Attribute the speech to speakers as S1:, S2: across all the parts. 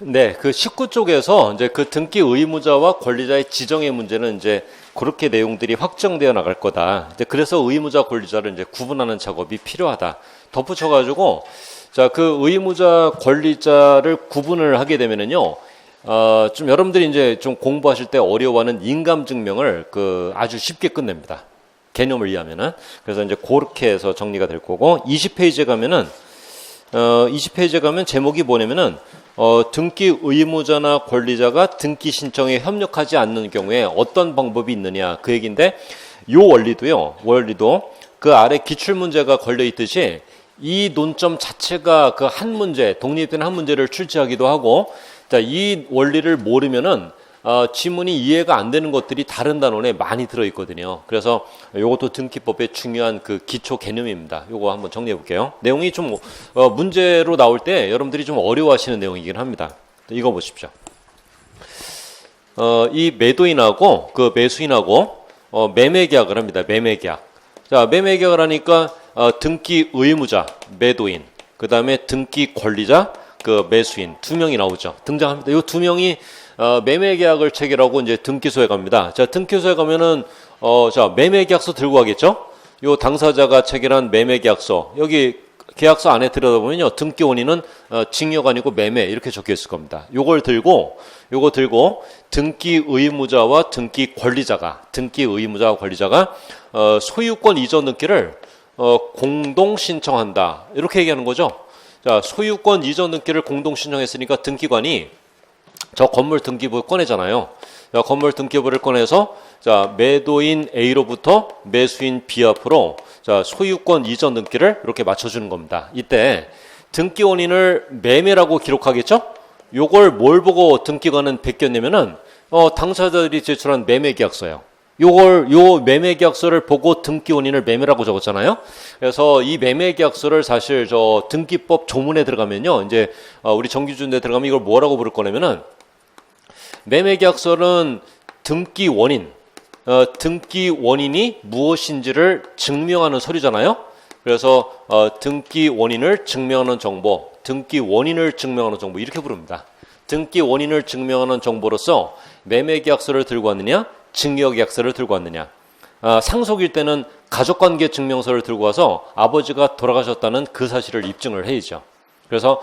S1: 네, 그 19쪽에서 이제 그 등기 의무자와 권리자의 지정의 문제는 이제 그렇게 내용들이 확정되어 나갈 거다. 이제 그래서 의무자 권리자를 이제 구분하는 작업이 필요하다. 덧붙여가지고 자, 그 의무자 권리자를 구분을 하게 되면은요, 좀 여러분들이 이제 좀 공부하실 때 어려워하는 인감 증명을 그 아주 쉽게 끝냅니다. 개념을 이해하면은. 그래서 이제 그렇게 해서 정리가 될 거고, 20페이지에 가면은 20페이지에 가면 제목이 뭐냐면은 등기 의무자나 권리자가 등기 신청에 협력하지 않는 경우에 어떤 방법이 있느냐 그 얘기인데, 요 원리도 그 아래 기출 문제가 걸려 있듯이 이 논점 자체가 그 한 문제, 독립된 한 문제를 출제하기도 하고, 자, 이 원리를 모르면은 지문이 이해가 안 되는 것들이 다른 단원에 많이 들어 있거든요. 그래서 이것도 등기법의 중요한 그 기초 개념입니다. 이거 한번 정리해 볼게요. 내용이 좀 문제로 나올 때 여러분들이 좀 어려워하시는 내용이긴 합니다. 이거 보십시오. 이 매도인하고 그 매수인하고 매매 계약을 합니다. 매매 계약. 자, 매매 계약을 하니까 등기 의무자 매도인, 그 다음에 등기 권리자 그 매수인 두 명이 나오죠. 등장합니다. 이 두 명이 매매 계약을 체결하고 이제 등기소에 갑니다. 자, 등기소에 가면은 자, 매매 계약서 들고 가겠죠? 요 당사자가 체결한 매매 계약서, 여기 계약서 안에 들여다보면요, 등기 원인은 징역 아니고 매매 이렇게 적혀 있을 겁니다. 요거 들고 등기 의무자와 등기 권리자가 소유권 이전 등기를 공동 신청한다. 이렇게 얘기하는 거죠. 자, 소유권 이전 등기를 공동 신청했으니까 등기관이 저 건물 등기부 꺼내잖아요. 자, 건물 등기부를 꺼내서 자, 매도인 A로부터 매수인 B 앞으로 자, 소유권 이전 등기를 이렇게 맞춰주는 겁니다. 이때 등기 원인을 매매라고 기록하겠죠? 요걸 뭘 보고 등기관은 베꼈냐면은 당사자들이 제출한 매매 계약서예요. 요 매매 계약서를 보고 등기 원인을 매매라고 적었잖아요. 그래서 이 매매 계약서를 사실 저 등기법 조문에 들어가면요, 이제 우리 정규준에 들어가면 이걸 뭐라고 부를 거냐면은, 매매 계약서는 등기 원인이 무엇인지를 증명하는 서류잖아요. 그래서 등기 원인을 증명하는 정보, 이렇게 부릅니다. 등기 원인을 증명하는 정보로서 매매 계약서를 들고 왔느냐, 증여 계약서를 들고 왔느냐. 상속일 때는 가족관계 증명서를 들고 와서 아버지가 돌아가셨다는 그 사실을 입증을 해야죠. 그래서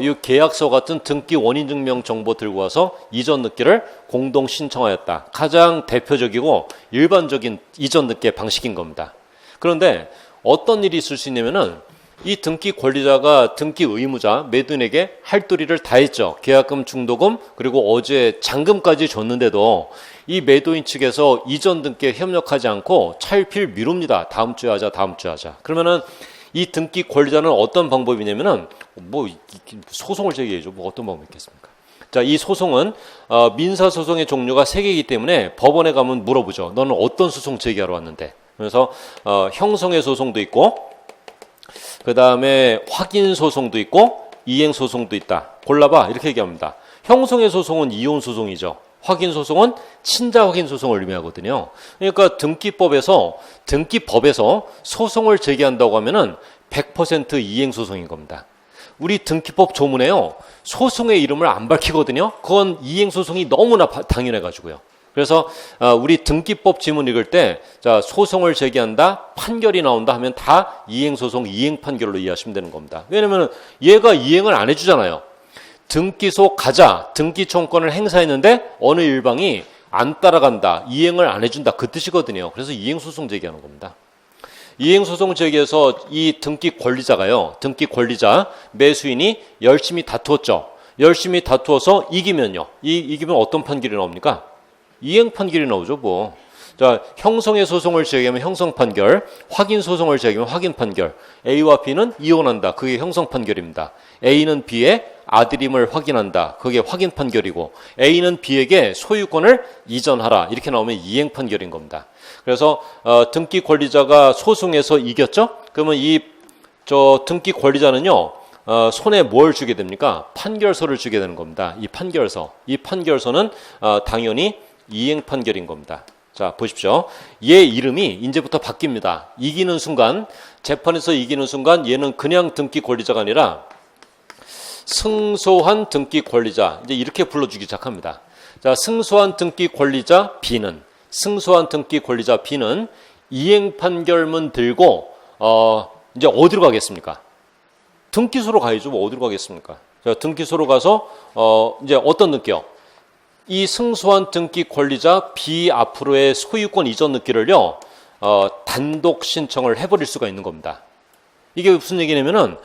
S1: 이 계약서 같은 등기 원인 증명 정보 들고 와서 이전 등기를 공동 신청하였다. 가장 대표적이고 일반적인 이전 등기 방식인 겁니다. 그런데 어떤 일이 있을 수 있냐면은, 이 등기 권리자가 등기 의무자 매도인에게 할 도리를 다 했죠. 계약금, 중도금, 그리고 어제 잔금까지 줬는데도 이 매도인 측에서 이전 등기에 협력하지 않고 차일피일 미룹니다. 다음 주에 하자. 그러면은 이 등기 권리자는 어떤 방법이냐면은, 소송을 제기해야죠. 어떤 방법이 있겠습니까? 자, 이 소송은 민사소송의 종류가 3개이기 때문에 법원에 가면 물어보죠. 너는 어떤 소송 제기하러 왔는데? 그래서 형성의 소송도 있고, 그 다음에 확인 소송도 있고, 이행 소송도 있다. 골라봐. 이렇게 얘기합니다. 형성의 소송은 이혼 소송이죠. 확인 소송은 친자 확인 소송을 의미하거든요. 그러니까 등기법에서 소송을 제기한다고 하면은 100% 이행 소송인 겁니다. 우리 등기법 조문에요, 소송의 이름을 안 밝히거든요. 그건 이행 소송이 너무나 당연해 가지고요. 그래서 우리 등기법 지문 읽을 때, 자, 소송을 제기한다, 판결이 나온다 하면 다 이행소송, 이행판결로 이해하시면 되는 겁니다. 왜냐면 얘가 이행을 안 해주잖아요. 등기소 가자, 등기청권을 행사했는데 어느 일방이 안 따라간다, 이행을 안 해준다, 그 뜻이거든요. 그래서 이행소송 제기하는 겁니다. 이행소송 제기해서 이 등기 권리자, 매수인이 열심히 다투었죠. 열심히 다투어서 이기면요. 이기면 어떤 판결이 나옵니까? 이행 판결이 나오죠, 뭐. 자, 형성의 소송을 제기하면 형성 판결, 확인 소송을 제기하면 확인 판결. A와 B는 이혼한다. 그게 형성 판결입니다. A는 B의 아들임을 확인한다. 그게 확인 판결이고, A는 B에게 소유권을 이전하라. 이렇게 나오면 이행 판결인 겁니다. 그래서 등기 권리자가 소송에서 이겼죠? 그러면 등기 권리자는요, 손에 뭘 주게 됩니까? 판결서를 주게 되는 겁니다. 이 판결서는 당연히 이행 판결인 겁니다. 자, 보십시오. 얘 이름이 이제부터 바뀝니다. 재판에서 이기는 순간 얘는 그냥 등기 권리자가 아니라 승소한 등기 권리자 이제 이렇게 불러주기 시작합니다. 자, 승소한 등기 권리자 B는 이행 판결문 들고 이제 어디로 가겠습니까? 등기소로 가야죠. 뭐 어디로 가겠습니까? 자, 등기소로 가서 이제 어떤 등기요? 이 승소한 등기 권리자 B 앞으로의 소유권 이전 등기를요 단독 신청을 해버릴 수가 있는 겁니다. 이게 무슨 얘기냐면은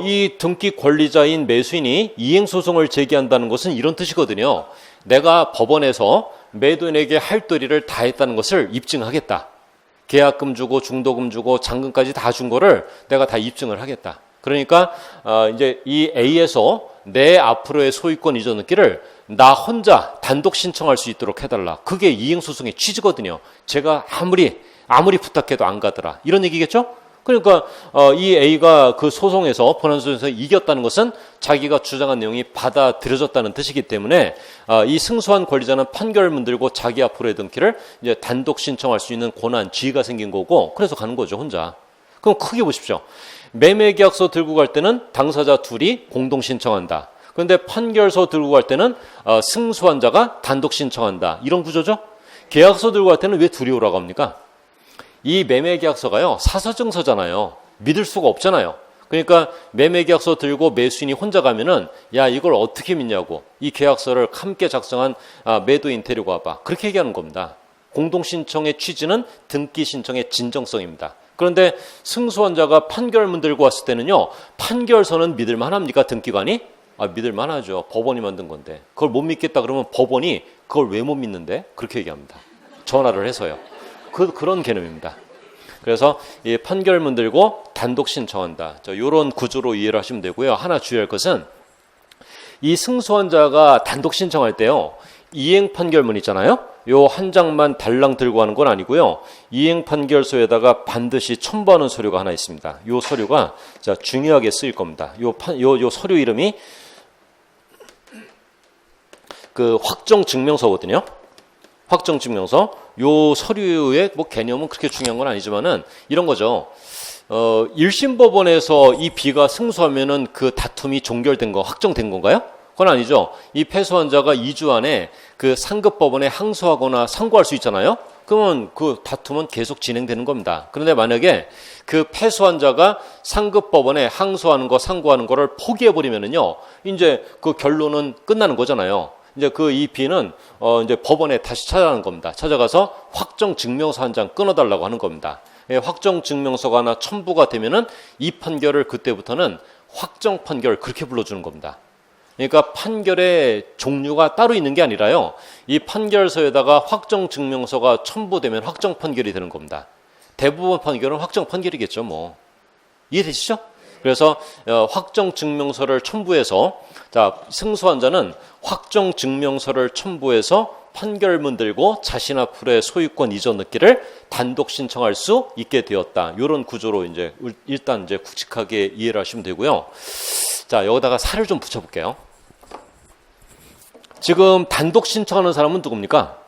S1: 이 등기 권리자인 매수인이 이행 소송을 제기한다는 것은 이런 뜻이거든요. 내가 법원에서 매도인에게 할 도리를 다 했다는 것을 입증하겠다. 계약금 주고 중도금 주고 잔금까지 다 준 거를 내가 다 입증을 하겠다. 그러니까 이제 이 A에서 내 앞으로의 소유권 이전 등기를 나 혼자 단독 신청할 수 있도록 해달라. 그게 이행소송의 취지거든요. 제가 아무리 부탁해도 안 가더라. 이런 얘기겠죠? 그러니까 이 A가 그 소송에서 본안소송에서 이겼다는 것은 자기가 주장한 내용이 받아들여졌다는 뜻이기 때문에 이 승소한 권리자는 판결문 들고 자기 앞으로의 등기를 이제 단독 신청할 수 있는 권한, 지위가 생긴 거고 그래서 가는 거죠, 혼자. 그럼 크게 보십시오. 매매계약서 들고 갈 때는 당사자 둘이 공동 신청한다. 그런데 판결서 들고 갈 때는 승소한 자가 단독 신청한다. 이런 구조죠. 계약서 들고 갈 때는 왜 둘이 오라고 합니까? 이 매매계약서가요 사서증서잖아요. 믿을 수가 없잖아요. 그러니까 매매계약서 들고 매수인이 혼자 가면은 야 이걸 어떻게 믿냐고 이 계약서를 함께 작성한 매도인 데리고 와봐. 그렇게 얘기하는 겁니다. 공동신청의 취지는 등기신청의 진정성입니다. 그런데 승소한 자가 판결문 들고 왔을 때는요 판결서는 믿을만 합니까? 등기관이? 믿을만 하죠. 법원이 만든 건데 그걸 못 믿겠다 그러면 법원이 그걸 왜 못 믿는데? 그렇게 얘기합니다. 전화를 해서요. 그런 개념입니다. 그래서 이 판결문 들고 단독 신청한다. 이런 구조로 이해를 하시면 되고요. 하나 주의할 것은 이 승소한 자가 단독 신청할 때요. 이행 판결문 있잖아요. 요 한 장만 달랑 들고 가는 건 아니고요. 이행 판결서에다가 반드시 첨부하는 서류가 하나 있습니다. 요 서류가 중요하게 쓰일 겁니다. 요 서류 이름이 그 확정증명서거든요. 확정증명서. 요 서류의 뭐 개념은 그렇게 중요한 건 아니지만은 이런 거죠. 1심 법원에서 이 B가 승소하면은 그 다툼이 종결된 거 확정된 건가요? 그건 아니죠. 이 패소한 자가 2주 안에 그 상급 법원에 항소하거나 상고할 수 있잖아요. 그러면 그 다툼은 계속 진행되는 겁니다. 그런데 만약에 그 패소한 자가 상급 법원에 항소하는 거, 상고하는 거를 포기해 버리면은요, 이제 그 결론은 끝나는 거잖아요. 이제 그 이 B는 이제 법원에 다시 찾아가는 겁니다. 찾아가서 확정 증명서 한 장 끊어달라고 하는 겁니다. 예, 확정 증명서가 하나 첨부가 되면은 이 판결을 그때부터는 확정 판결 그렇게 불러주는 겁니다. 그러니까 판결의 종류가 따로 있는 게 아니라요. 이 판결서에다가 확정 증명서가 첨부되면 확정 판결이 되는 겁니다. 대부분 판결은 확정 판결이겠죠, 뭐. 이해되시죠? 그래서 확정 증명서를 첨부해서 승소한 자는 확정 증명서를 첨부해서 판결문 들고 자신 앞으로의 소유권 이전 등기를 단독 신청할 수 있게 되었다. 이런 구조로 이제 일단 이제 굵직하게 이해를 하시면 되고요. 자, 여기다가 살을 좀 붙여볼게요. 지금 단독 신청하는 사람은 누굽니까?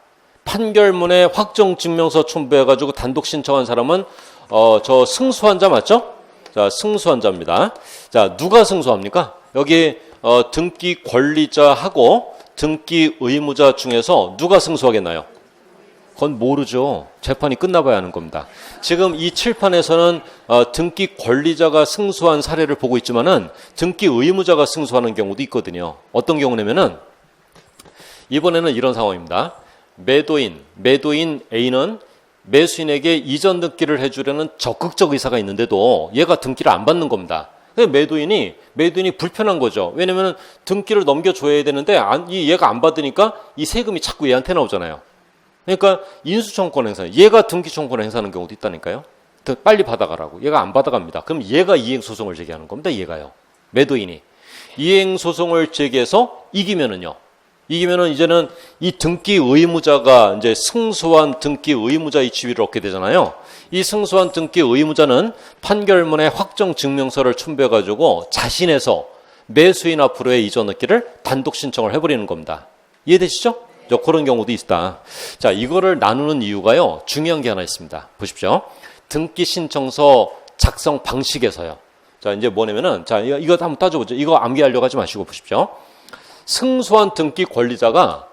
S1: 판결문에 확정 증명서 첨부해가지고 단독 신청한 사람은 저 승소한 자 맞죠? 자, 승소한 자입니다. 자, 누가 승소합니까? 여기 등기 권리자하고 등기 의무자 중에서 누가 승소하겠나요? 그건 모르죠. 재판이 끝나봐야 하는 겁니다. 지금 이 칠판에서는 등기 권리자가 승소한 사례를 보고 있지만은 등기 의무자가 승소하는 경우도 있거든요. 어떤 경우냐면은 이번에는 이런 상황입니다. 매도인 A는 매수인에게 이전 등기를 해주려는 적극적 의사가 있는데도 얘가 등기를 안 받는 겁니다. 매도인이 불편한 거죠. 왜냐면 등기를 넘겨줘야 되는데 얘가 안 받으니까 이 세금이 자꾸 얘한테 나오잖아요. 그러니까 인수청권 행사, 얘가 등기청권을 행사하는 경우도 있다니까요. 빨리 받아가라고. 얘가 안 받아갑니다. 그럼 얘가 이행소송을 제기하는 겁니다. 얘가요. 매도인이. 이행소송을 제기해서 이기면은 이제는 이 등기 의무자가 이제 승소한 등기 의무자의 지위를 얻게 되잖아요. 이 승소한 등기 의무자는 판결문에 확정 증명서를 첨부해가지고 자신에서 매수인 앞으로의 이전 등기를 단독 신청을 해버리는 겁니다. 이해되시죠? 그런 경우도 있다. 자, 이거를 나누는 이유가요. 중요한 게 하나 있습니다. 보십시오. 등기 신청서 작성 방식에서요. 자, 이제 뭐냐면은, 자, 이거 한번 따져보죠. 이거 암기하려고 하지 마시고 보십시오. 승소한 등기 권리자가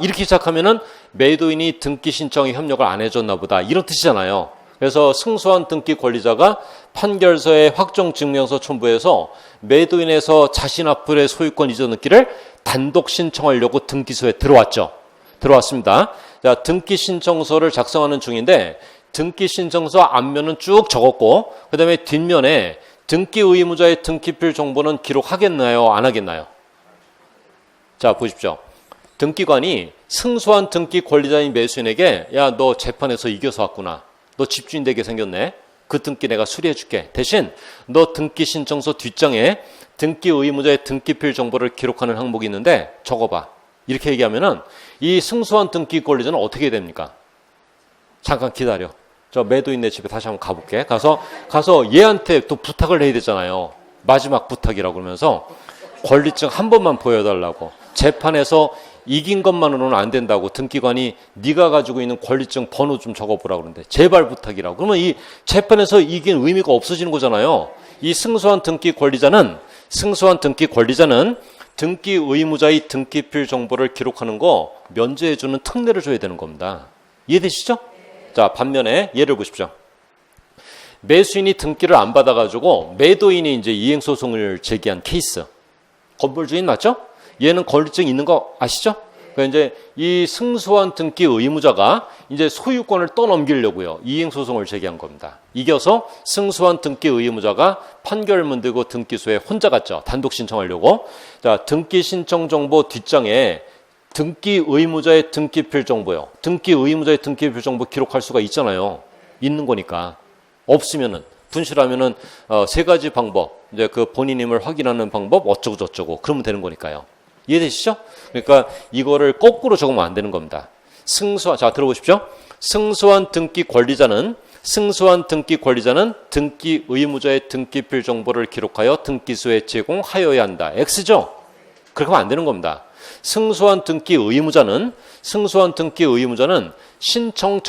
S1: 이렇게 시작하면은 매도인이 등기 신청에 협력을 안 해줬나 보다. 이런 뜻이잖아요. 그래서 승소한 등기 권리자가 판결서에 확정 증명서 첨부해서 매도인에서 자신 앞으로의 소유권 이전 등기를 단독 신청하려고 등기소에 들어왔습니다. 자, 등기 신청서를 작성하는 중인데 등기 신청서 앞면은 쭉 적었고 그다음에 뒷면에 등기 의무자의 등기필 정보는 기록하겠나요? 안 하겠나요? 자, 보십시오. 등기관이 승소한 등기 권리자인 매수인에게 야, 너 재판에서 이겨서 왔구나. 너 집주인 되게 생겼네. 그 등기 내가 수리해 줄게. 대신 너 등기 신청서 뒷장에 등기 의무자의 등기필 정보를 기록하는 항목이 있는데 적어봐. 이렇게 얘기하면은 이 승소한 등기 권리자는 어떻게 됩니까? 잠깐 기다려. 저 매도인네 집에 다시 한번 가볼게. 가서 얘한테 또 부탁을 해야 되잖아요. 마지막 부탁이라고 그러면서 권리증 한 번만 보여달라고. 재판에서 이긴 것만으로는 안 된다고 등기관이 네가 가지고 있는 권리증 번호 좀 적어보라고 그러는데 제발 부탁이라고. 그러면 이 재판에서 이긴 의미가 없어지는 거잖아요. 이 승소한 등기 권리자는 등기 의무자의 등기필 정보를 기록하는 거 면제해주는 특례를 줘야 되는 겁니다. 이해되시죠? 자, 반면에 예를 보십시오. 매수인이 등기를 안 받아가지고 매도인이 이제 이행소송을 제기한 케이스. 건물 주인 맞죠? 얘는 권리증 있는 거 아시죠? 그러니까 이제 이 승소한 등기 의무자가 이제 소유권을 떠넘기려고요. 이행소송을 제기한 겁니다. 이겨서 승소한 등기 의무자가 판결문 들고 등기소에 혼자 갔죠. 단독 신청하려고. 자, 등기 신청 정보 뒷장에 등기 의무자의 등기필 정보요. 등기 의무자의 등기필 정보 기록할 수가 있잖아요. 있는 거니까. 없으면은 분실하면은 세 가지 방법. 이제 그 본인임을 확인하는 방법 어쩌고 저쩌고 그러면 되는 거니까요. 이해되시죠? 그러니까 이거를 거꾸로 적으면 안 되는 겁니다. 자, 들어보십시오. 승소한 등기 권리자는 등기 의무자의 등기필 정보를 기록하여 등기소에 제공하여야 한다. X죠? 그렇게 하면 안 되는 겁니다. 승소한 등기 의무자는 신청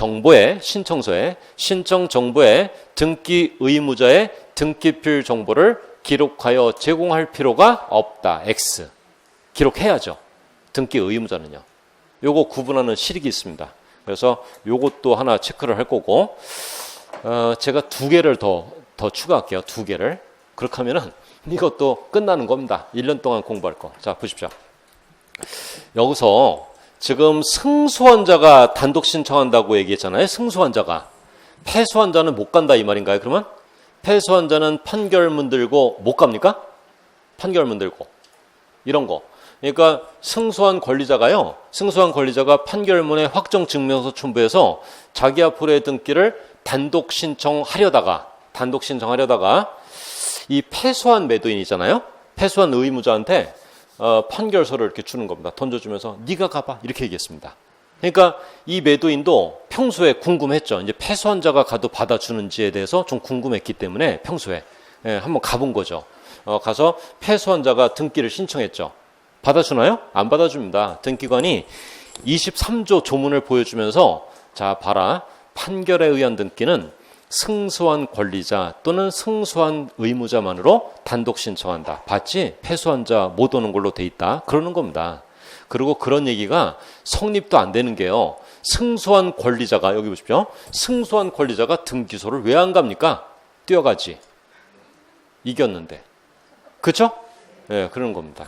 S1: 정보에 등기 의무자의 등기필 정보를 기록하여 제공할 필요가 없다. X. 기록해야죠. 등기 의무자는요. 요거 구분하는 실익이 있습니다. 그래서 요것도 하나 체크를 할 거고, 제가 2개를 더 추가할게요. 2개를. 그렇게 하면은 이것도 끝나는 겁니다. 1년 동안 공부할 거. 자, 보십시오. 여기서 지금 승소한 자가 단독 신청한다고 얘기했잖아요. 승소한 자가. 패소한 자는 못 간다 이 말인가요? 그러면 패소한 자는 판결문 들고 못 갑니까? 판결문 들고. 이런 거. 그러니까 승소한 권리자가 판결문에 확정 증명서 첨부해서 자기 앞으로의 등기를 단독 신청하려다가 이 패소한 매도인이잖아요. 패소한 의무자한테 판결서를 이렇게 주는 겁니다. 던져주면서 네가 가봐 이렇게 얘기했습니다. 그러니까 이 매도인도 평소에 궁금했죠. 이제 패소한 자가 가도 받아주는지에 대해서 좀 궁금했기 때문에 평소에 한번 가본 거죠. 가서 패소한 자가 등기를 신청했죠. 받아주나요? 안 받아줍니다. 등기관이 23조 조문을 보여주면서 자, 봐라. 판결에 의한 등기는 승소한 권리자 또는 승소한 의무자만으로 단독 신청한다. 봤지? 패소한 자 못 오는 걸로 돼 있다. 그러는 겁니다. 그리고 그런 얘기가 성립도 안 되는 게요. 승소한 권리자가 여기 보십시오. 승소한 권리자가 등기소를 왜 안 갑니까? 뛰어가지. 이겼는데. 그렇죠? 네, 그런 겁니다.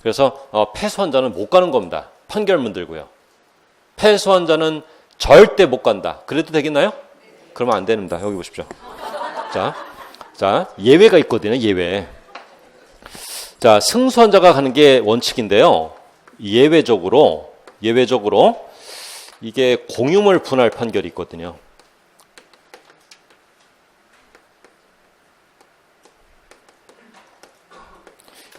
S1: 그래서 패소한 자는 못 가는 겁니다. 판결문 들고요. 패소한 자는 절대 못 간다. 그래도 되겠나요? 그러면 안 됩니다. 여기 보십시오. 자, 예외가 있거든요. 예외. 자, 승소한 자가 가는 게 원칙인데요. 예외적으로 이게 공유물 분할 판결이 있거든요.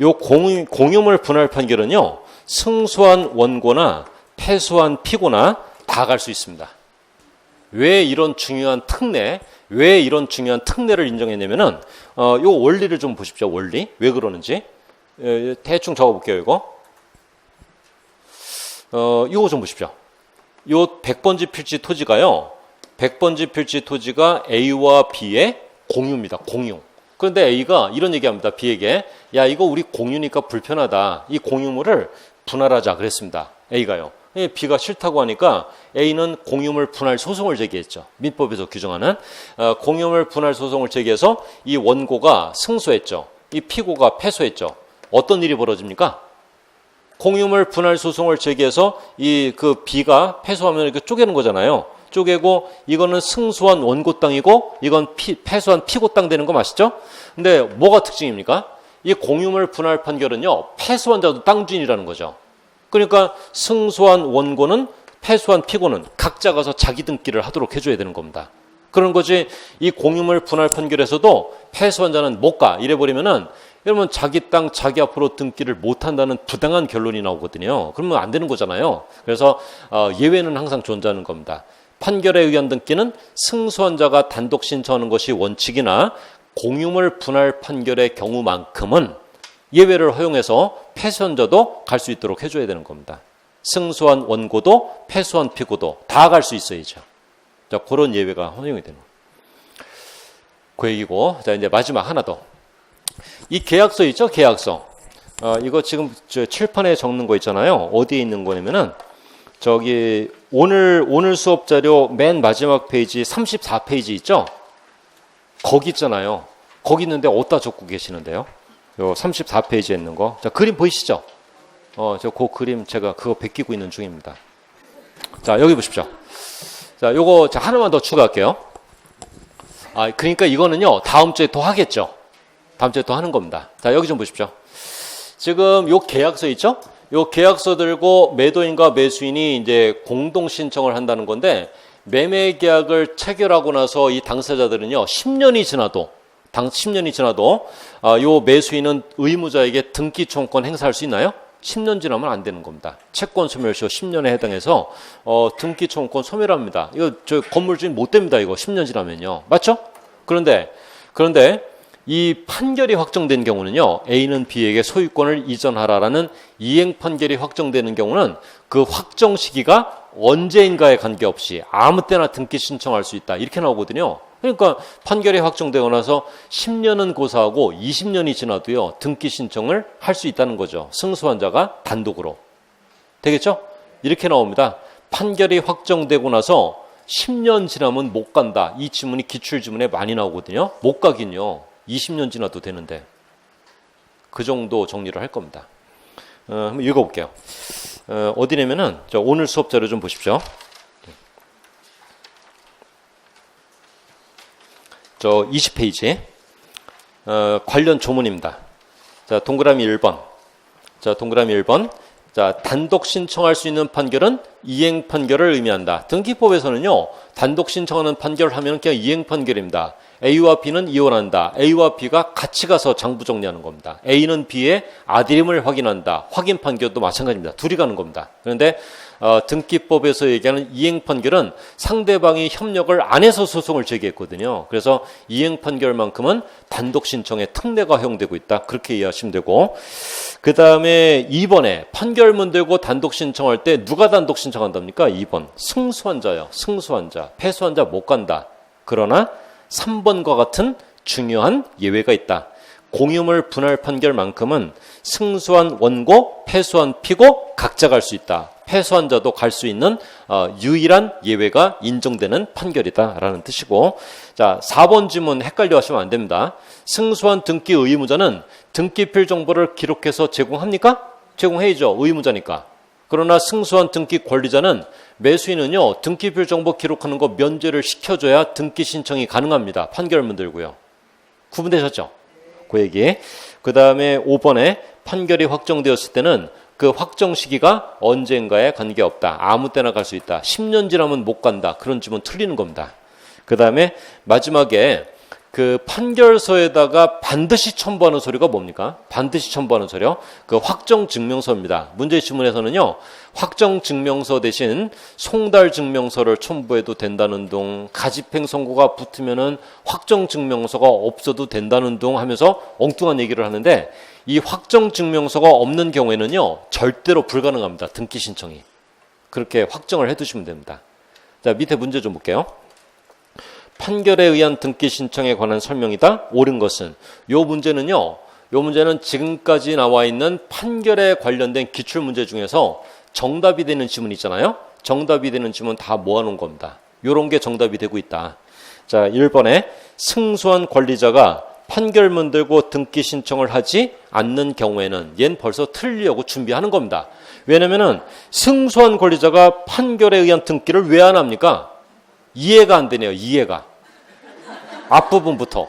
S1: 요 공유물 분할 판결은요, 승소한 원고나 패소한 피고나 다 갈 수 있습니다. 왜 이런 중요한 특례를 인정했냐면은, 요 원리를 좀 보십시오. 원리. 왜 그러는지. 대충 적어볼게요, 이거. 이거 좀 보십시오. 요 100번지 필지 토지가요, 100번지 필지 토지가 A와 B의 공유입니다. 공유. 그런데 A가 이런 얘기합니다. B에게 야 이거 우리 공유니까 불편하다. 이 공유물을 분할하자 그랬습니다. A가요. B가 싫다고 하니까 A는 공유물 분할 소송을 제기했죠. 민법에서 규정하는 공유물 분할 소송을 제기해서 이 원고가 승소했죠. 이 피고가 패소했죠. 어떤 일이 벌어집니까? 공유물 분할 소송을 제기해서 그 B가 패소하면 이렇게 쪼개는 거잖아요. 쪼개고 이거는 승소한 원고 땅이고 이건 패소한 피고 땅 되는 거 맞죠? 근데 뭐가 특징입니까? 이 공유물 분할 판결은요. 패소한 자도 땅 주인이라는 거죠. 그러니까 승소한 원고는 패소한 피고는 각자 가서 자기 등기를 하도록 해줘야 되는 겁니다. 그런 거지 이 공유물 분할 판결에서도 패소한 자는 못 가 이래버리면은 그러면 자기 땅 자기 앞으로 등기를 못한다는 부당한 결론이 나오거든요. 그러면 안 되는 거잖아요. 그래서 예외는 항상 존재하는 겁니다. 판결에 의한 등기는 승소한 자가 단독 신청하는 것이 원칙이나 공유물 분할 판결의 경우만큼은 예외를 허용해서 패소한 자도 갈 수 있도록 해줘야 되는 겁니다. 승소한 원고도 패소한 피고도 다 갈 수 있어야죠. 자, 그런 예외가 허용이 되는 거예요. 그 얘기고, 자, 이제 마지막 하나 더. 이 계약서 있죠? 계약서. 이거 지금 칠판에 적는 거 있잖아요. 어디에 있는 거냐면은, 저기, 오늘 수업 자료 맨 마지막 페이지 34페이지 있죠? 거기 있잖아요. 거기 있는데 어디다 적고 계시는데요? 요 34페이지에 있는 거. 자, 그림 보이시죠? 그 그림 제가 그거 베끼고 있는 중입니다. 자, 여기 보십시오. 자, 요거 하나만 더 추가할게요. 그러니까 이거는요, 다음 주에 더 하겠죠? 다음 주에 더 하는 겁니다. 자, 여기 좀 보십시오. 지금 요 계약서 있죠? 요 계약서 들고 매도인과 매수인이 이제 공동 신청을 한다는 건데, 매매 계약을 체결하고 나서 이 당사자들은요, 10년이 지나도 요 매수인은 의무자에게 등기청권 행사할 수 있나요? 10년 지나면 안 되는 겁니다. 채권 소멸시효 10년에 해당해서 등기청권 소멸합니다. 이거 저 건물 주인 못 됩니다. 이거 10년 지나면요. 맞죠? 그런데 이 판결이 확정된 경우는요. A는 B에게 소유권을 이전하라라는 이행 판결이 확정되는 경우는 그 확정 시기가 언제인가에 관계없이 아무 때나 등기 신청할 수 있다. 이렇게 나오거든요. 그러니까 판결이 확정되고 나서 10년은 고사하고 20년이 지나도요. 등기 신청을 할 수 있다는 거죠. 승소한 자가 단독으로. 되겠죠? 이렇게 나옵니다. 판결이 확정되고 나서 10년 지나면 못 간다. 이 지문이 기출지문에 많이 나오거든요. 못 가긴요. 20년 지나도 되는데. 그 정도 정리를 할 겁니다. 한번 읽어볼게요. 어디냐면은 오늘 수업 자료 좀 보십시오. 저 20페이지 관련 조문입니다. 자, 동그라미 1번. 자, 동그라미 1번. 자, 단독 신청할 수 있는 판결은 이행 판결을 의미한다. 등기법에서는요, 단독 신청하는 판결을 하면 그냥 이행 판결입니다. A와 B는 이혼한다. A와 B가 같이 가서 장부 정리하는 겁니다. A는 B의 아들임을 확인한다. 확인 판결도 마찬가지입니다. 둘이 가는 겁니다. 그런데 등기법에서 얘기하는 이행 판결은 상대방이 협력을 안 해서 소송을 제기했거든요. 그래서 이행 판결만큼은 단독 신청에 특례가 허용되고 있다. 그렇게 이해하시면 되고, 그 다음에 2번에 판결문 들고 단독 신청할 때 누가 단독 신청한답니까? 2번 승소한 자요. 승소한 자. 패소한 자 못 간다. 그러나 3번과 같은 중요한 예외가 있다. 공유물 분할 판결만큼은 승소한 원고, 패소한 피고 각자 갈 수 있다. 패소한 자도 갈 수 있는 유일한 예외가 인정되는 판결이다라는 뜻이고, 자, 4번 지문 헷갈려 하시면 안 됩니다. 승소한 등기 의무자는 등기필 정보를 기록해서 제공합니까? 제공해야죠. 의무자니까. 그러나 승소한 등기 권리자는 매수인은요, 등기필 정보 기록하는 거 면제를 시켜줘야 등기 신청이 가능합니다. 판결문 들고요. 구분되셨죠? 그 얘기. 그 다음에 5번에 판결이 확정되었을 때는 그 확정 시기가 언젠가에 관계없다. 아무 때나 갈 수 있다. 10년 지나면 못 간다. 그런 지문 틀리는 겁니다. 그 다음에 마지막에 그 판결서에다가 반드시 첨부하는 서류가 뭡니까? 반드시 첨부하는 서류. 그 확정증명서입니다. 문제 지문에서는요, 확정증명서 대신 송달증명서를 첨부해도 된다는 둥, 가집행 선고가 붙으면은 확정증명서가 없어도 된다는 둥 하면서 엉뚱한 얘기를 하는데, 이 확정증명서가 없는 경우에는요, 절대로 불가능합니다. 등기 신청이. 그렇게 확정을 해두시면 됩니다. 자, 밑에 문제 좀 볼게요. 판결에 의한 등기 신청에 관한 설명이다. 옳은 것은. 요 문제는요. 요 문제는 지금까지 나와 있는 판결에 관련된 기출문제 중에서 정답이 되는 지문 있잖아요. 정답이 되는 지문 다 모아놓은 겁니다. 요런 게 정답이 되고 있다. 자, 1번에 승소한 권리자가 판결문 들고 등기 신청을 하지 않는 경우에는 얜 벌써 틀리려고 준비하는 겁니다. 왜냐면은 승소한 권리자가 판결에 의한 등기를 왜 안 합니까? 이해가 안 되네요. 이해가. 앞부분부터.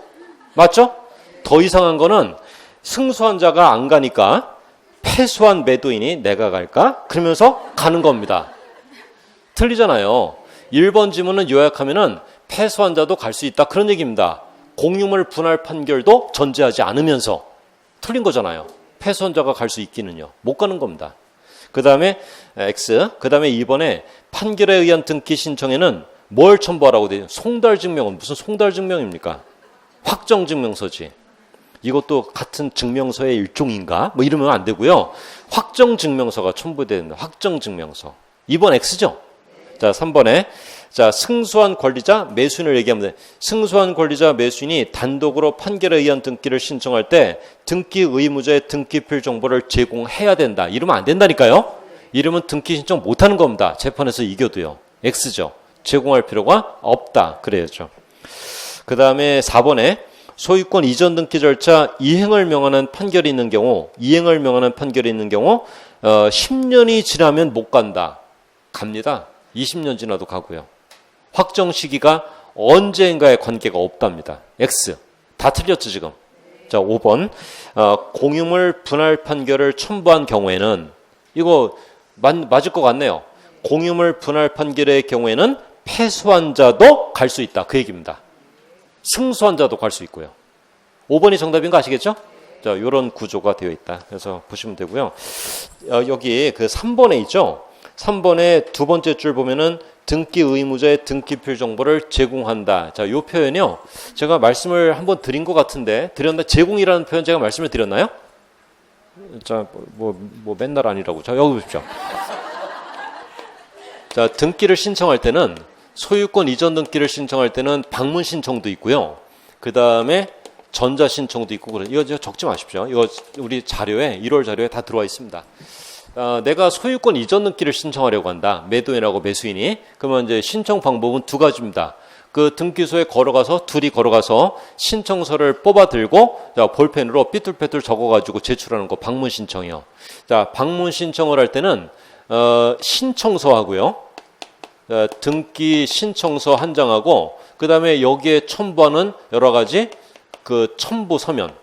S1: 맞죠? 더 이상한 거는 승소한 자가 안 가니까 패소한 매도인이 내가 갈까? 그러면서 가는 겁니다. 틀리잖아요. 1번 지문은 요약하면은 패소한 자도 갈 수 있다. 그런 얘기입니다. 공유물 분할 판결도 전제하지 않으면서 틀린 거잖아요. 패소한 자가 갈 수 있기는요. 못 가는 겁니다. 그 다음에 X. 그 다음에 2번에 판결에 의한 등기 신청에는 뭘 첨부하라고 돼요? 송달증명은 무슨 송달증명입니까? 확정증명서지. 이것도 같은 증명서의 일종인가? 뭐 이러면 안 되고요. 확정증명서가 첨부되야 됩니다. 확정증명서. 2번 X죠? 자, 3번에 자, 승소한 권리자 매수인을 얘기하면 돼. 승소한 권리자 매수인이 단독으로 판결에 의한 등기를 신청할 때 등기 의무자의 등기필 정보를 제공해야 된다. 이러면 안 된다니까요. 이러면 등기 신청 못하는 겁니다. 재판에서 이겨도요. X죠. 제공할 필요가 없다. 그래야죠. 그 다음에 4번에 소유권 이전 등기 절차 이행을 명하는 판결이 있는 경우 10년이 지나면 못 간다. 갑니다. 20년 지나도 가고요. 확정 시기가 언제인가에 관계가 없답니다. X. 다 틀렸죠, 지금. 자, 5번. 공유물 분할 판결을 첨부한 경우에는 이거 맞을 것 같네요. 공유물 분할 판결의 경우에는 패소한 자도 갈 수 있다. 그 얘기입니다. 승소한 자도 갈 수 있고요. 5번이 정답인 거 아시겠죠? 자, 이런 구조가 되어 있다. 그래서 보시면 되고요. 여기 그 3번에 있죠? 3번의 두 번째 줄 보면은 등기 의무자의 등기필 정보를 제공한다. 자, 요 표현이요. 제가 말씀을 한번 드린 것 같은데, 제공이라는 표현 제가 말씀을 드렸나요? 자, 뭐 맨날 아니라고. 자, 여기 보십시오. 자, 등기를 신청할 때는 소유권 이전 등기를 신청할 때는 방문 신청도 있고요. 그 다음에 전자 신청도 있고 그래. 이거 적지 마십시오. 이거 우리 자료에 1월 자료에 다 들어와 있습니다. 내가 소유권 이전 등기를 신청하려고 한다. 매도인하고 매수인이. 그러면 이제 신청 방법은 두 가지입니다. 그 등기소에 둘이 걸어가서 신청서를 뽑아 들고 자, 볼펜으로 삐뚤빼뚤 적어가지고 제출하는 거 방문 신청이요. 자, 방문 신청을 할 때는 신청서 하고요. 등기 신청서 한 장하고 그 다음에 여기에 첨부하는 여러 가지 그 첨부 서면을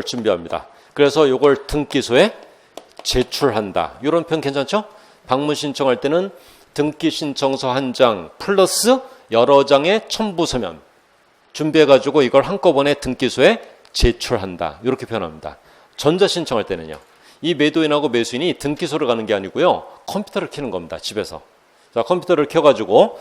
S1: 준비합니다. 그래서 이걸 등기소에 제출한다. 이런 표현 괜찮죠? 방문 신청할 때는 등기 신청서 한 장 플러스 여러 장의 첨부 서면 준비해가지고 이걸 한꺼번에 등기소에 제출한다. 이렇게 표현합니다. 전자 신청할 때는요. 이 매도인하고 매수인이 등기소를 가는 게 아니고요. 컴퓨터를 켜는 겁니다. 집에서. 자, 컴퓨터를 켜가지고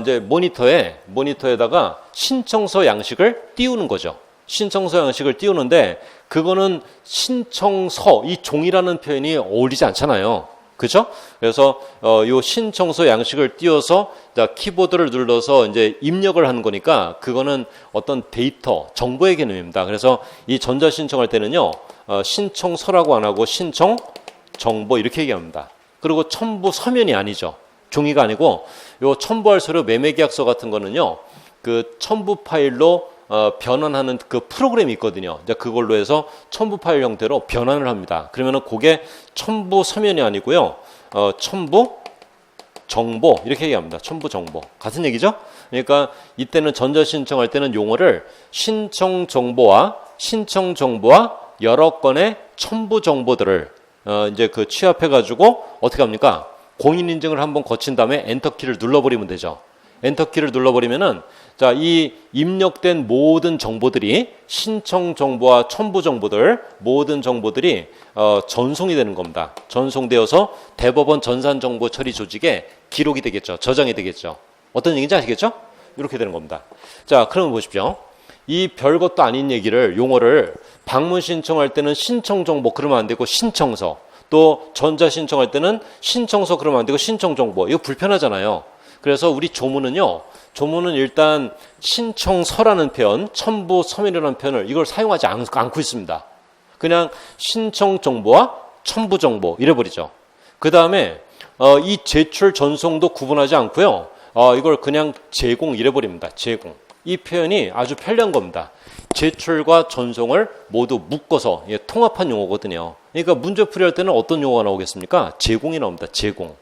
S1: 이제 모니터에다가 신청서 양식을 띄우는 거죠. 신청서 양식을 띄우는데 그거는 신청서 이 종이라는 표현이 어울리지 않잖아요. 그죠? 그래서 요 신청서 양식을 띄워서 키보드를 눌러서 이제 입력을 하는 거니까 그거는 어떤 데이터, 정보의 개념입니다. 그래서 이 전자 신청할 때는요. 신청서라고 안 하고 신청 정보 이렇게 얘기합니다. 그리고 첨부 서면이 아니죠. 종이가 아니고 요 첨부할 서류 매매계약서 같은 거는요. 그 첨부 파일로 변환하는 그 프로그램이 있거든요. 이제 그걸로 해서 첨부 파일 형태로 변환을 합니다. 그러면은 그게 첨부 서면이 아니고요. 첨부 정보 이렇게 얘기합니다. 첨부 정보. 같은 얘기죠? 그러니까 이때는 전자 신청할 때는 용어를 신청 정보와 여러 건의 첨부 정보들을 이제 그 취합해 가지고 어떻게 합니까? 공인 인증을 한번 거친 다음에 엔터키를 눌러버리면 되죠. 엔터키를 눌러버리면은 자, 이 입력된 모든 정보들이 신청 정보와 첨부 정보들 모든 정보들이 전송이 되는 겁니다. 전송되어서 대법원 전산정보 처리 조직에 기록이 되겠죠. 저장이 되겠죠. 어떤 얘기인지 아시겠죠? 이렇게 되는 겁니다. 자, 그러면 보십시오. 이 별것도 아닌 얘기를 용어를 방문 신청할 때는 신청 정보 그러면 안 되고 신청서 또 전자 신청할 때는 신청서 그러면 안 되고 신청 정보 이거 불편하잖아요. 그래서 우리 조문은요. 조문은 일단 신청서라는 표현, 첨부 서면이라는 표현을 이걸 사용하지 않고 있습니다. 그냥 신청 정보와 첨부 정보 이래버리죠. 그 다음에 이 제출 전송도 구분하지 않고요. 이걸 그냥 제공 이래버립니다. 제공. 이 표현이 아주 편리한 겁니다. 제출과 전송을 모두 묶어서 통합한 용어거든요. 그러니까 문제 풀이할 때는 어떤 용어가 나오겠습니까? 제공이 나옵니다. 제공.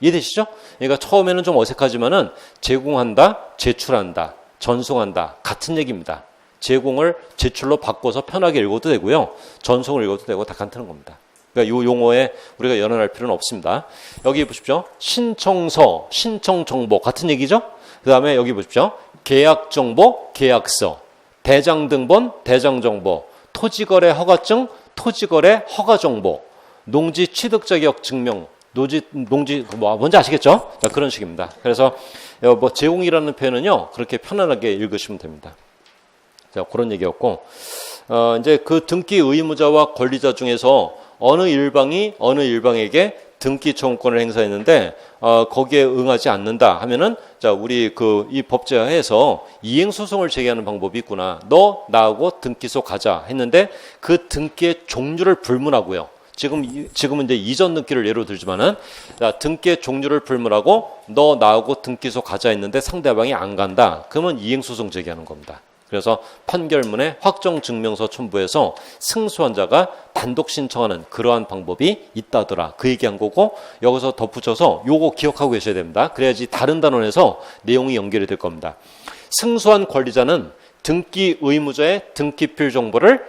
S1: 이해되시죠? 그러니까 처음에는 좀 어색하지만은 제공한다, 제출한다, 전송한다 같은 얘기입니다. 제공을 제출로 바꿔서 편하게 읽어도 되고요. 전송을 읽어도 되고 다 같은 겁니다. 그러니까 이 용어에 우리가 연연할 필요는 없습니다. 여기 보십시오. 신청서, 신청정보 같은 얘기죠? 그 다음에 여기 보십시오. 계약정보, 계약서, 대장등본, 대장정보, 토지거래 허가증, 토지거래 허가정보, 농지 취득자격 증명, 농지 뭔지 아시겠죠? 자, 그런 식입니다. 그래서 뭐 제공이라는 표현은요 그렇게 편안하게 읽으시면 됩니다. 자, 그런 얘기였고 이제 그 등기 의무자와 권리자 중에서 어느 일방이 어느 일방에게 등기 청구권을 행사했는데 거기에 응하지 않는다 하면은 자 우리 이 법제화해서 이행 소송을 제기하는 방법이 있구나. 너 나하고 등기소 가자 했는데 그 등기의 종류를 불문하고요. 지금은 이제 이전 등기를 예로 들지만은 등기의 종류를 불문하고 너 나하고 등기소 가자 했는데 상대방이 안 간다. 그러면 이행소송 제기하는 겁니다. 그래서 판결문에 확정증명서 첨부해서 승소한 자가 단독 신청하는 그러한 방법이 있다더라. 그 얘기한 거고 여기서 덧붙여서 요거 기억하고 계셔야 됩니다. 그래야지 다른 단원에서 내용이 연결이 될 겁니다. 승소한 권리자는 등기 의무자의 등기필 정보를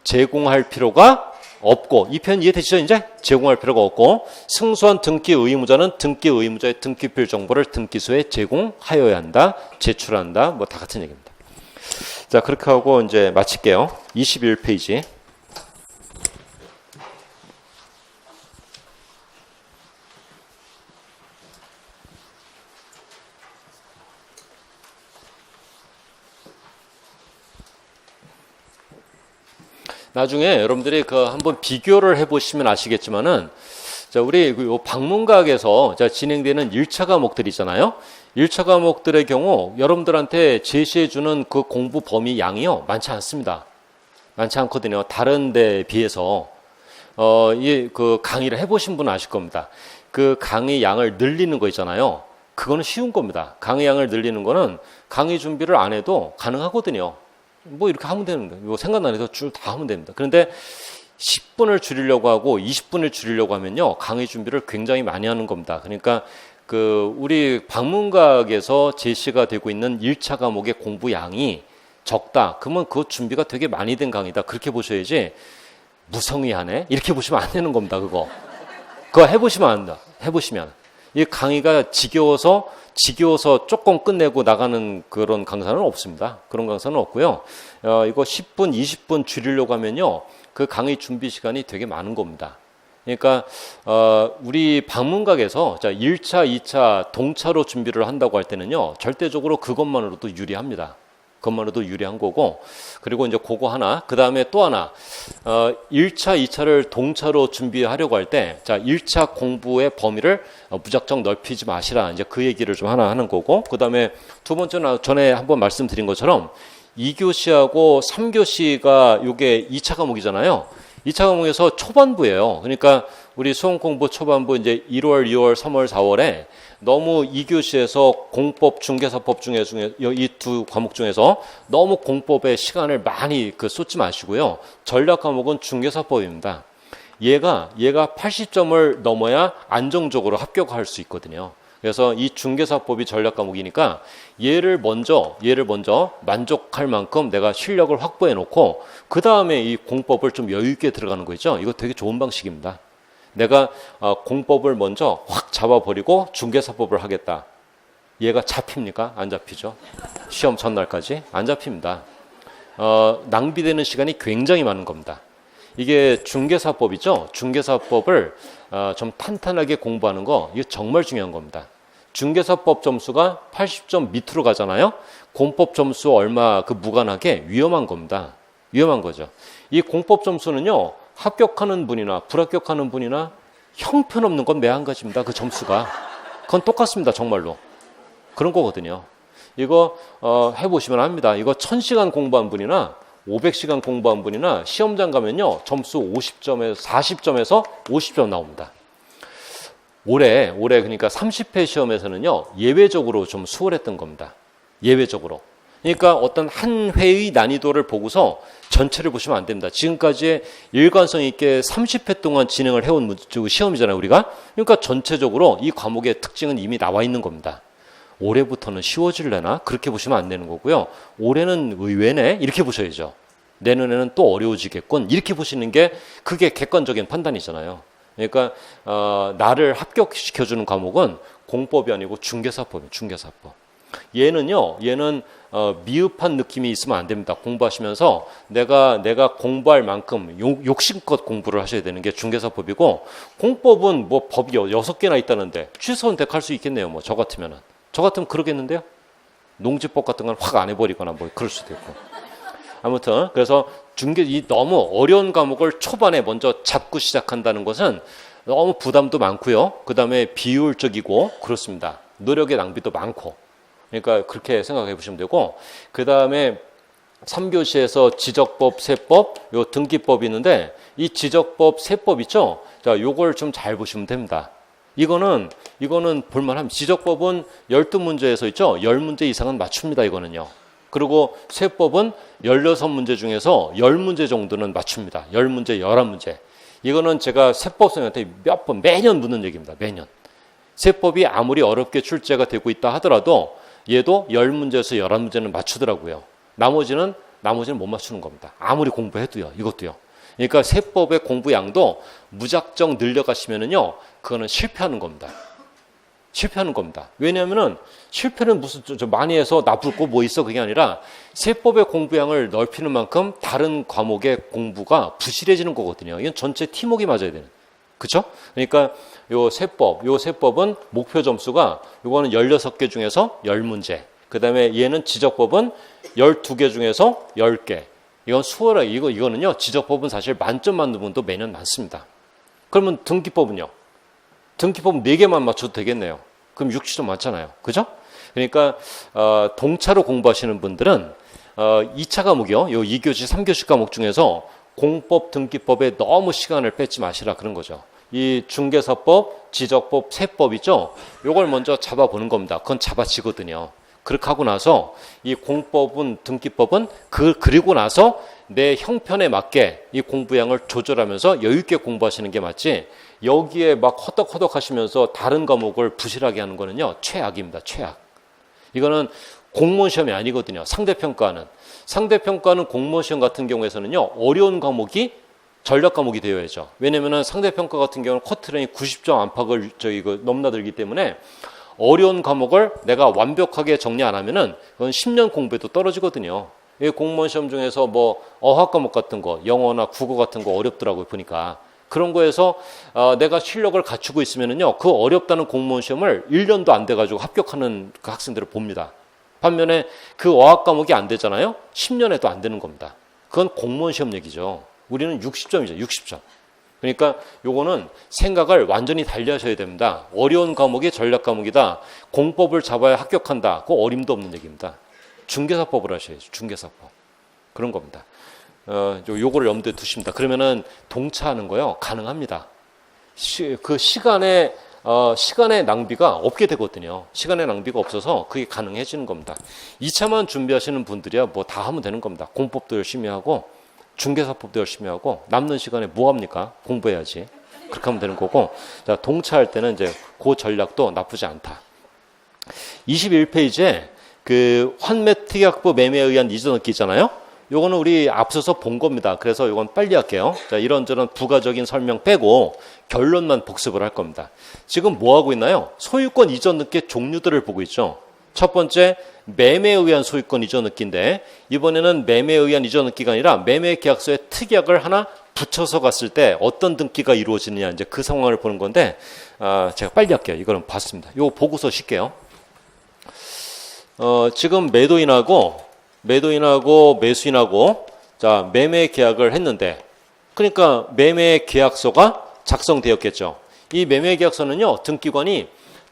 S1: 제공할 필요가 없고 이 표현 이해되시죠? 이제 제공할 필요가 없고 승소한 등기 의무자는 등기 의무자의 등기필 정보를 등기소에 제공하여야 한다. 제출한다. 뭐 다 같은 얘기입니다. 자, 그렇게 하고 이제 마칠게요. 21페이지. 나중에 여러분들이 한번 비교를 해보시면 아시겠지만은, 자, 우리 요 방문각에서 진행되는 1차 과목들이 있잖아요. 1차 과목들의 경우 여러분들한테 제시해주는 그 공부 범위 양이요, 많지 않습니다. 많지 않거든요. 다른 데에 비해서. 그 강의를 해보신 분은 아실 겁니다. 그 강의 양을 늘리는 거 있잖아요. 그거는 쉬운 겁니다. 강의 양을 늘리는 거는 강의 준비를 안 해도 가능하거든요. 뭐 이렇게 하면 되는 거예요. 생각나는 대로 쭉 다 하면 됩니다. 그런데 10분을 줄이려고 하고 20분을 줄이려고 하면요, 강의 준비를 굉장히 많이 하는 겁니다. 그러니까 우리 방문각에서 제시가 되고 있는 1차 과목의 공부 양이 적다. 그러면 그 준비가 되게 많이 된 강의다. 그렇게 보셔야지 무성의하네? 이렇게 보시면 안 되는 겁니다. 그거 해보시면 안 돼. 해보시면. 이 강의가 지겨워서 조금 끝내고 나가는 그런 강사는 없습니다. 그런 강사는 없고요. 이거 10분, 20분 줄이려고 하면요, 그 강의 준비 시간이 되게 많은 겁니다. 그러니까 우리 방문각에서 1차, 2차 동차로 준비를 한다고 할 때는요, 절대적으로 그것만으로도 유리합니다. 그것만으로도 유리한 거고, 그리고 이제 그거 하나, 그 다음에 또 하나, 1차, 2차를 동차로 준비하려고 할 때, 1차 공부의 범위를 무작정 넓히지 마시라. 이제 그 얘기를 좀 하나 하는 거고, 그 다음에 두 번째는 전에 한번 말씀드린 것처럼 2교시하고 3교시가 요게 2차 과목이잖아요. 2차 과목에서 초반부예요. 그러니까 우리 수험 공부 초반부 이제 1월, 2월, 3월, 4월에 너무 2교시에서 공법, 중개사법 중에 이 두 과목 중에서 너무 공법에 시간을 많이 쏟지 마시고요. 전략 과목은 중개사법입니다. 얘가 80점을 넘어야 안정적으로 합격할 수 있거든요. 그래서 이 중개사법이 전략 과목이니까 얘를 먼저 만족할 만큼 내가 실력을 확보해 놓고 그 다음에 이 공법을 좀 여유 있게 들어가는 거 있죠. 이거 되게 좋은 방식입니다. 내가 공법을 먼저 확 잡아버리고 중개사법을 하겠다. 얘가 잡힙니까? 안 잡히죠. 시험 전날까지 안 잡힙니다. 낭비되는 시간이 굉장히 많은 겁니다. 이게 중개사법이죠. 중개사법을 좀 탄탄하게 공부하는 거, 이게 정말 중요한 겁니다. 중개사법 점수가 80점 밑으로 가잖아요. 공법 점수 얼마 무관하게 위험한 겁니다. 위험한 거죠. 이 공법 점수는요, 합격하는 분이나 불합격하는 분이나 형편없는 건 매 한 가지입니다. 그 점수가. 그건 똑같습니다. 정말로. 그런 거거든요. 이거 해보시면 합니다. 이거 1000시간 공부한 분이나 500시간 공부한 분이나 시험장 가면요. 점수 50점에서 40점에서 50점 나옵니다. 올해 그러니까 30회 시험에서는요. 예외적으로 좀 수월했던 겁니다. 예외적으로. 그러니까 어떤 한 회의 난이도를 보고서 전체를 보시면 안 됩니다. 지금까지 일관성 있게 30회 동안 진행을 해온 시험이잖아요, 우리가. 그러니까 전체적으로 이 과목의 특징은 이미 나와 있는 겁니다. 올해부터는 쉬워질래나? 그렇게 보시면 안 되는 거고요. 올해는 의외네? 이렇게 보셔야죠. 내년에는 또 어려워지겠군? 이렇게 보시는 게 그게 객관적인 판단이잖아요. 그러니까 나를 합격시켜주는 과목은 공법이 아니고 중개사법이에요. 중개사법. 얘는 미흡한 느낌이 있으면 안 됩니다. 공부하시면서 내가 공부할 만큼 욕심껏 공부를 하셔야 되는 게 중개사법이고, 공법은 뭐 법이 6개나 있다는데 취소선택할 수 있겠네요. 뭐 저 같으면 그러겠는데요. 농지법 같은 건 확 안 해버리거나 뭐 그럴 수도 있고. 아무튼 그래서 이 너무 어려운 과목을 초반에 먼저 잡고 시작한다는 것은 너무 부담도 많고요. 그 다음에 비효율적이고 그렇습니다. 노력의 낭비도 많고. 그러니까 그렇게 생각해 보시면 되고, 그 다음에 3교시에서 지적법, 세법, 요 등기법이 있는데, 이 지적법, 세법 있죠? 자, 요걸 좀 잘 보시면 됩니다. 이거는 볼만합니다. 지적법은 12문제에서 있죠? 10문제 이상은 맞춥니다, 이거는요. 그리고 세법은 16문제 중에서 10문제 정도는 맞춥니다. 10문제, 11문제. 이거는 제가 세법 선생님한테 몇 번, 매년 묻는 얘기입니다. 매년. 세법이 아무리 어렵게 출제가 되고 있다 하더라도 얘도 10문제에서 11문제는 맞추더라고요. 나머지는 못 맞추는 겁니다. 아무리 공부해도요. 이것도요. 그러니까 세법의 공부량도 무작정 늘려가시면은요. 그거는 실패하는 겁니다. 실패하는 겁니다. 왜냐하면은 실패는 무슨 많이 해서 나쁠 거 뭐 있어, 그게 아니라 세법의 공부량을 넓히는 만큼 다른 과목의 공부가 부실해지는 거거든요. 이건 전체 팀워크가 맞아야 되는. 그렇죠? 그러니까 요 세법은 목표 점수가 요거는 16개 중에서 10문제. 그다음에 얘는 지적법은 12개 중에서 10개. 이건 수월하게 이거는요. 지적법은 사실 만점 맞는 분도 매년 많습니다. 그러면 등기법은요? 등기법 4개만 맞춰도 되겠네요. 그럼 60점 맞잖아요. 그죠? 그러니까 동차로 공부하시는 분들은 2차 과목이요. 요 2교시, 3교시 과목 중에서 공법, 등기법에 너무 시간을 뺏지 마시라 그런 거죠. 이 중개사법, 지적법, 세법 있죠? 요걸 먼저 잡아보는 겁니다. 그건 잡아지거든요. 그렇게 하고 나서 이 공법은, 등기법은 그리고 나서 내 형편에 맞게 이 공부량을 조절하면서 여유 있게 공부하시는 게 맞지, 여기에 막 허덕허덕 하시면서 다른 과목을 부실하게 하는 거는요, 최악입니다. 최악. 이거는 공무원 시험이 아니거든요. 상대평가는 공무원 시험 같은 경우에서는요, 어려운 과목이 전략 과목이 되어야죠. 왜냐면은 상대평가 같은 경우는 커트라인이 90점 안팎을 넘나들기 때문에 어려운 과목을 내가 완벽하게 정리 안 하면은 그건 10년 공부에도 떨어지거든요. 공무원 시험 중에서 뭐 어학 과목 같은 거, 영어나 국어 같은 거 어렵더라고요, 보니까. 그런 거에서 내가 실력을 갖추고 있으면은요, 그 어렵다는 공무원 시험을 1년도 안 돼가지고 합격하는 그 학생들을 봅니다. 반면에 그 어학 과목이 안 되잖아요? 10년에도 안 되는 겁니다. 그건 공무원 시험 얘기죠. 우리는 60점이죠, 60점. 그러니까 요거는 생각을 완전히 달리하셔야 됩니다. 어려운 과목이 전략 과목이다. 공법을 잡아야 합격한다. 그거 어림도 없는 얘기입니다. 중개사법을 하셔야죠. 중개사법. 그런 겁니다. 요거를 염두에 두십니다. 그러면은 동차하는 거요. 가능합니다. 그 시간의 낭비가 없게 되거든요. 시간의 낭비가 없어서 그게 가능해지는 겁니다. 2차만 준비하시는 분들이야 뭐 다 하면 되는 겁니다. 공법도 열심히 하고 중개사법도 열심히 하고 남는 시간에 뭐 합니까? 공부해야지. 그렇게 하면 되는 거고, 자, 동차할 때는 이제 그 전략도 나쁘지 않다. 21페이지에 그 환매 특약부 매매에 의한 이전넣기 있잖아요. 요거는 우리 앞서서 본 겁니다. 그래서 요건 빨리 할게요. 자, 이런저런 부가적인 설명 빼고 결론만 복습을 할 겁니다. 지금 뭐 하고 있나요? 소유권 이전넣기의 종류들을 보고 있죠. 첫 번째, 매매에 의한 소유권 이전넣기인데, 이번에는 매매에 의한 이전넣기가 아니라 매매 계약서에 특약을 하나 붙여서 갔을 때 어떤 등기가 이루어지느냐, 이제 그 상황을 보는 건데, 제가 빨리 할게요. 이거는 봤습니다. 요거 보고서 쉴게요. 지금 매도인하고 매수인하고 자, 매매 계약을 했는데, 그러니까 매매 계약서가 작성되었겠죠. 이 매매 계약서는요, 등기관이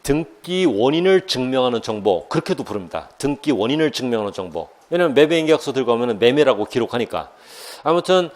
S1: 등기 원인을 증명하는 정보, 그렇게도 부릅니다. 등기 원인을 증명하는 정보. 왜냐하면 매매인계약서 들고 가면 매매라고 기록하니까. 아무튼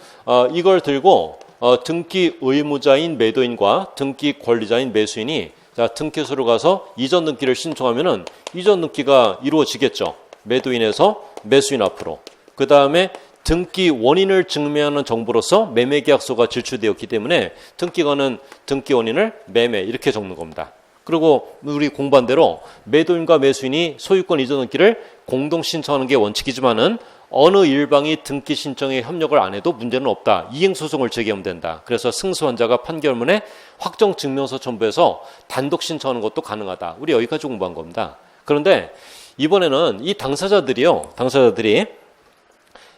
S1: 이걸 들고 등기 의무자인 매도인과 등기 권리자인 매수인이 자, 등기소로 가서 이전 등기를 신청하면은 이전 등기가 이루어지겠죠. 매도인에서 매수인 앞으로. 그 다음에 등기 원인을 증명하는 정보로서 매매계약서가 제출되었기 때문에 등기관은 등기 원인을 매매 이렇게 적는 겁니다. 그리고 우리 공부한 대로 매도인과 매수인이 소유권 이전 등기를 공동 신청하는 게 원칙이지만은 어느 일방이 등기 신청에 협력을 안 해도 문제는 없다. 이행소송을 제기하면 된다. 그래서 승소환자가 판결문에 확정증명서 첨부해서 단독 신청하는 것도 가능하다. 우리 여기까지 공부한 겁니다. 그런데 이번에는 이 당사자들이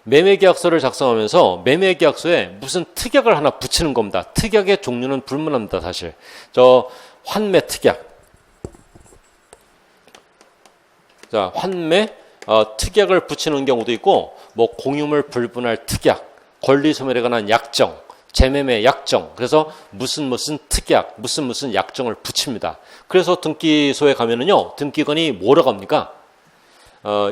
S1: 매매계약서를 작성하면서 매매계약서에 무슨 특약을 하나 붙이는 겁니다. 특약의 종류는 불문합니다. 사실 환매 특약. 자, 환매 특약을 붙이는 경우도 있고, 뭐 공유물 불분할 특약, 권리 소멸에 관한 약정, 재매매 약정. 그래서 무슨 특약, 무슨 약정을 붙입니다. 그래서 등기소에 가면은요, 등기관이 뭐라고 합니까?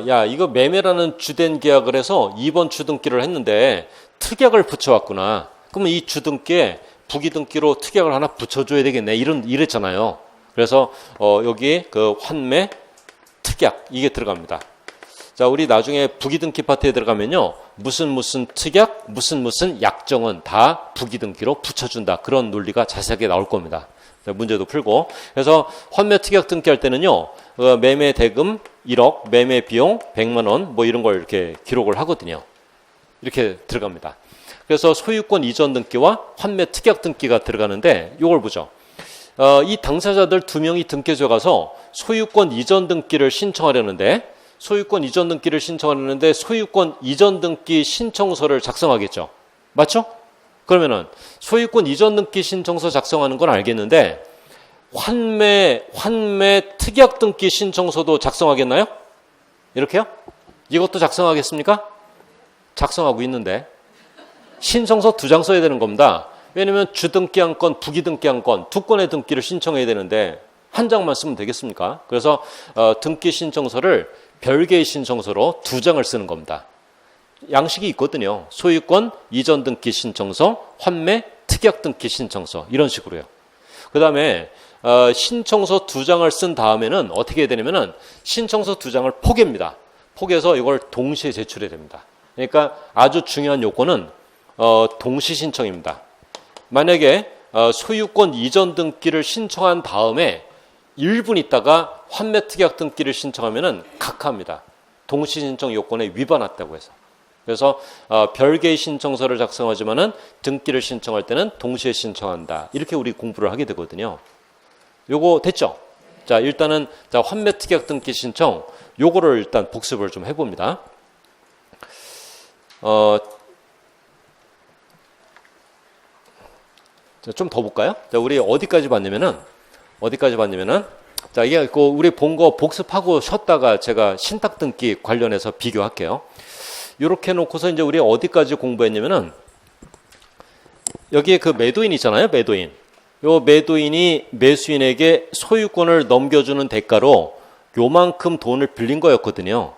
S1: 야, 이거 매매라는 주된 계약을 해서 2번 주등기를 했는데 특약을 붙여왔구나. 그러면 이 주등기에 부기등기로 특약을 하나 붙여줘야 되겠네. 이랬잖아요. 그래서 여기 그 환매 특약 이게 들어갑니다. 자, 우리 나중에 부기등기 파트에 들어가면요, 무슨 특약, 무슨 약정은 다 부기등기로 붙여준다. 그런 논리가 자세하게 나올 겁니다. 자, 문제도 풀고. 그래서 환매 특약 등기할 때는요, 매매 대금 1억, 매매 비용 100만 원, 뭐 이런 걸 이렇게 기록을 하거든요. 이렇게 들어갑니다. 그래서 소유권 이전 등기와 환매 특약 등기가 들어가는데, 이걸 보죠. 이 당사자들 2명이 등기소에 가서 소유권 이전 등기를 신청하려는데, 소유권 이전 등기 신청서를 작성하겠죠. 맞죠? 그러면은 소유권 이전 등기 신청서 작성하는 건 알겠는데 환매 특약 등기 신청서도 작성하겠나요? 이렇게요? 이것도 작성하겠습니까? 작성하고 있는데 신청서 2장 써야 되는 겁니다. 왜냐면 주등기 한 건, 부기등기 한 건, 2건의 등기를 신청해야 되는데 한 장만 쓰면 되겠습니까? 그래서 등기 신청서를 별개의 신청서로 2장을 쓰는 겁니다. 양식이 있거든요. 소유권 이전 등기 신청서, 환매 특약 등기 신청서 이런 식으로요. 그 다음에 신청서 2장을 쓴 다음에는 어떻게 해야 되냐면은 신청서 2장을 포개입니다. 포개서 이걸 동시에 제출해야 됩니다. 그러니까 아주 중요한 요건은 동시 신청입니다. 만약에 소유권 이전 등기를 신청한 다음에 1분 있다가 환매 특약 등기를 신청하면은 각하합니다. 동시 신청 요건에 위반했다고 해서. 그래서 별개의 신청서를 작성하지만은 등기를 신청할 때는 동시에 신청한다. 이렇게 우리 공부를 하게 되거든요. 요거 됐죠? 자, 일단은 환매 특약 등기 신청 요거를 일단 복습을 좀 해봅니다. 좀 더 볼까요? 자, 우리 어디까지 봤냐면은 자, 이게 우리 본 거 복습하고 쉬었다가 제가 신탁 등기 관련해서 비교할게요. 이렇게 놓고서 이제 우리 어디까지 공부했냐면은 여기에 그 매도인 있잖아요. 매도인. 요 매도인이 매수인에게 소유권을 넘겨주는 대가로 요만큼 돈을 빌린 거였거든요.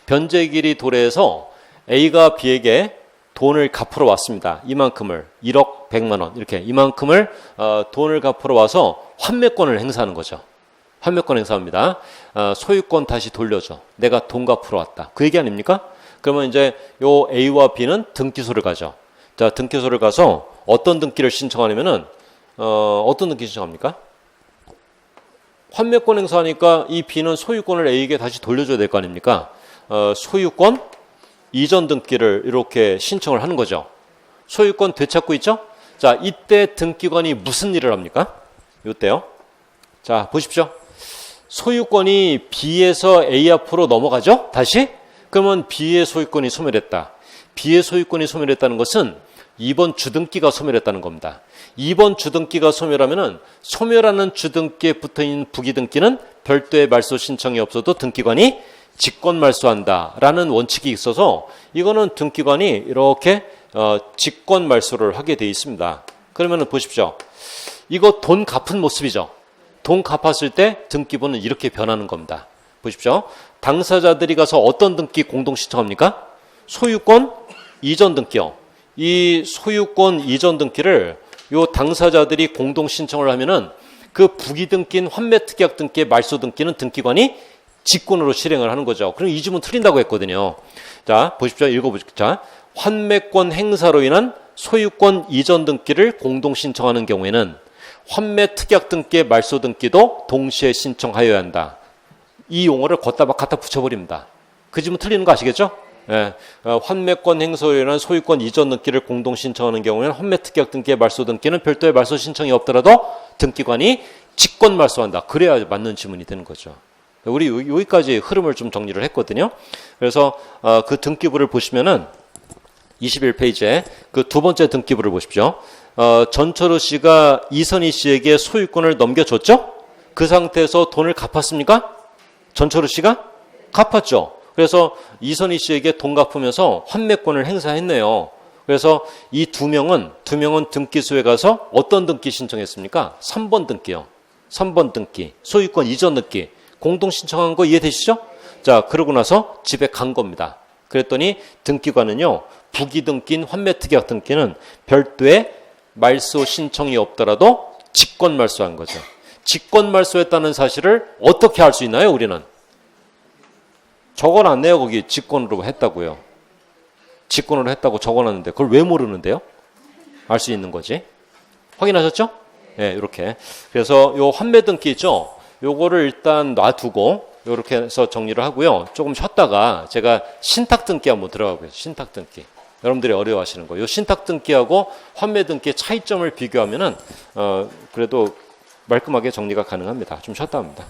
S1: 변제기일이 도래해서 A가 B에게 돈을 갚으러 왔습니다. 이만큼을 1억 100만 원 이렇게 이만큼을 돈을 갚으러 와서 환매권을 행사하는 거죠. 환매권 행사합니다. 소유권 다시 돌려줘. 내가 돈 갚으러 왔다. 그 얘기 아닙니까? 그러면 이제 요 A와 B는 등기소를 가죠. 자, 등기소를 가서 어떤 등기를 신청하냐면은 어떤 등기 신청합니까? 환매권 행사하니까 이 B는 소유권을 A에게 다시 돌려줘야 될 거 아닙니까? 소유권 이전 등기를 이렇게 신청을 하는 거죠. 소유권 되찾고 있죠? 자, 이때 등기관이 무슨 일을 합니까? 이때요. 자, 보십시오. 소유권이 B에서 A 앞으로 넘어가죠? 다시? 그러면 B의 소유권이 소멸했다. B의 소유권이 소멸했다는 것은 2번 주등기가 소멸했다는 겁니다. 2번 주등기가 소멸하면은 소멸하는 주등기에 붙어있는 부기등기는 별도의 말소 신청이 없어도 등기관이 직권 말소한다라는 원칙이 있어서 이거는 등기관이 이렇게 직권 말소를 하게 돼 있습니다. 그러면은 보십시오. 이거 돈 갚은 모습이죠. 돈 갚았을 때 등기부는 이렇게 변하는 겁니다. 보십시오. 당사자들이 가서 어떤 등기 공동 신청합니까? 소유권 이전 등기요. 이 소유권 이전 등기를 요 당사자들이 공동 신청을 하면은 그 부기등기인 환매특약 등기의 말소 등기는 등기관이 직권으로 실행을 하는 거죠. 그럼 이 지문 틀린다고 했거든요. 자, 보십시오. 읽어보십시오. 자, 환매권 행사로 인한 소유권 이전 등기를 공동 신청하는 경우에는 환매특약 등기의 말소 등기도 동시에 신청하여야 한다. 이 용어를 갖다 붙여버립니다. 그 지문 틀리는 거 아시겠죠? 예, 환매권 행사로 인한 소유권 이전 등기를 공동 신청하는 경우에는 환매특약 등기의 말소 등기는 별도의 말소 신청이 없더라도 등기관이 직권 말소한다. 그래야 맞는 지문이 되는 거죠. 우리 여기까지 흐름을 좀 정리를 했거든요. 그래서 그 등기부를 보시면은 21페이지에 그 두 번째 등기부를 보십시오. 전철우 씨가 이선희 씨에게 소유권을 넘겨줬죠? 그 상태에서 돈을 갚았습니까? 전철우 씨가? 갚았죠. 그래서 이선희 씨에게 돈 갚으면서 환매권을 행사했네요. 그래서 이 두 명은 등기소에 가서 어떤 등기 신청했습니까? 3번 등기요. 3번 등기. 소유권 이전 등기. 공동 신청한 거 이해되시죠? 자, 그러고 나서 집에 간 겁니다. 그랬더니 등기관은요, 부기등기인 환매특약 등기는 별도의 말소 신청이 없더라도 직권 말소한 거죠. 직권 말소했다는 사실을 어떻게 알 수 있나요, 우리는? 적어놨네요, 거기 직권으로 했다고요. 직권으로 했다고 적어놨는데 그걸 왜 모르는데요? 알 수 있는 거지. 확인하셨죠? 네, 이렇게. 그래서 요 환매 등기 있죠? 요거를 일단 놔두고 이렇게 해서 정리를 하고요. 조금 쉬었다가 제가 신탁 등기 한번 들어가 보겠습니다. 신탁 등기. 여러분들이 어려워하시는 거. 요 신탁 등기하고 환매 등기의 차이점을 비교하면은 그래도 말끔하게 정리가 가능합니다. 좀 쉬었다 합니다.